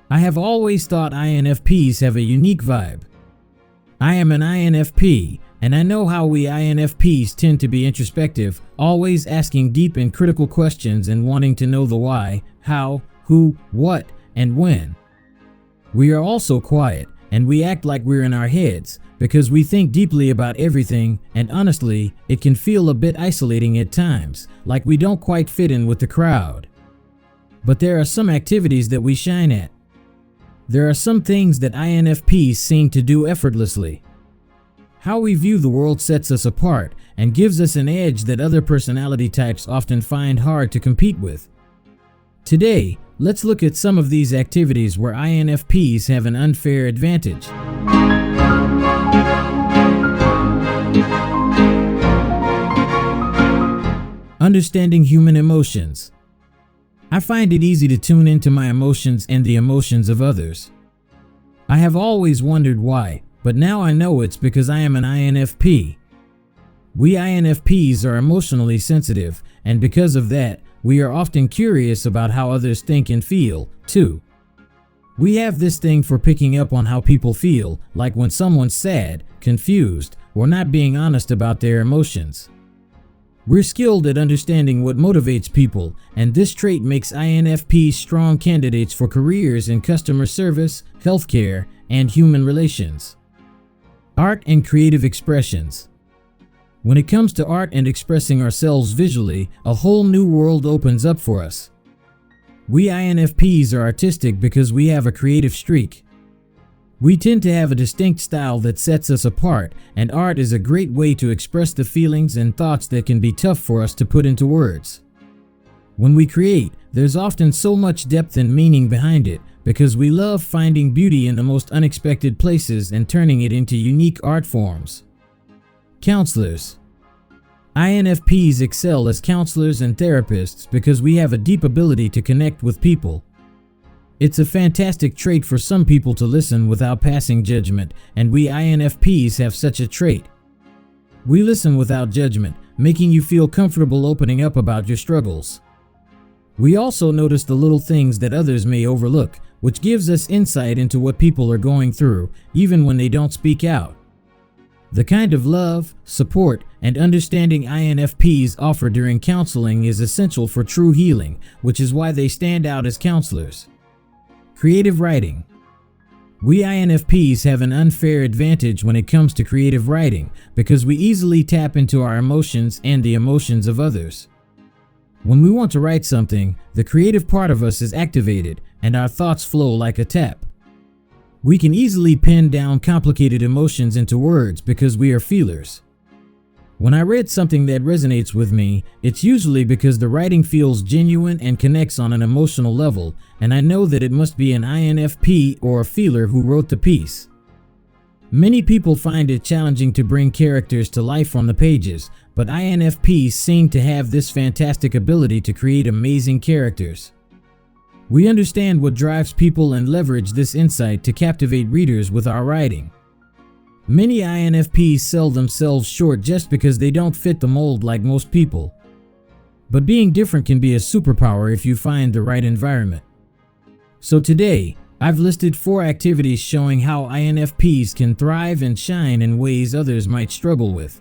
I have always thought INFPs have a unique vibe. I am an INFP, and I know how we INFPs tend to be introspective, always asking deep and critical questions and wanting to know the why, how, who, what, and when. We are also quiet, and we act like we're in our heads because we think deeply about everything, and honestly, it can feel a bit isolating at times, like we don't quite fit in with the crowd. But there are some activities that we shine at. There are some things that INFPs seem to do effortlessly. How we view the world sets us apart and gives us an edge that other personality types often find hard to compete with. Today, let's look at some of these activities where INFPs have an unfair advantage. Understanding human emotions. I find it easy to tune into my emotions and the emotions of others. I have always wondered why, but now I know it's because I am an INFP. We INFPs are emotionally sensitive, and because of that, we are often curious about how others think and feel, too. We have this thing for picking up on how people feel, like when someone's sad, confused, or not being honest about their emotions. We're skilled at understanding what motivates people, and this trait makes INFPs strong candidates for careers in customer service, healthcare, and human relations. Art and creative expressions. When it comes to art and expressing ourselves visually, a whole new world opens up for us. We INFPs are artistic because we have a creative streak. We tend to have a distinct style that sets us apart, and art is a great way to express the feelings and thoughts that can be tough for us to put into words. When we create, there's often so much depth and meaning behind it because we love finding beauty in the most unexpected places and turning it into unique art forms. Counselors. INFPs excel as counselors and therapists because we have a deep ability to connect with people. It's a fantastic trait for some people to listen without passing judgment, and we INFPs have such a trait. We listen without judgment, making you feel comfortable opening up about your struggles. We also notice the little things that others may overlook, which gives us insight into what people are going through, even when they don't speak out. The kind of love, support, and understanding INFPs offer during counseling is essential for true healing, which is why they stand out as counselors. Creative writing. We INFPs have an unfair advantage when it comes to creative writing because we easily tap into our emotions and the emotions of others. When we want to write something, the creative part of us is activated and our thoughts flow like a tap. We can easily pin down complicated emotions into words because we are feelers. When I read something that resonates with me, it's usually because the writing feels genuine and connects on an emotional level, and I know that it must be an INFP or a feeler who wrote the piece. Many people find it challenging to bring characters to life on the pages, but INFPs seem to have this fantastic ability to create amazing characters. We understand what drives people and leverage this insight to captivate readers with our writing. Many INFPs sell themselves short just because they don't fit the mold like most people. But being different can be a superpower if you find the right environment. So today, I've listed 4 activities showing how INFPs can thrive and shine in ways others might struggle with.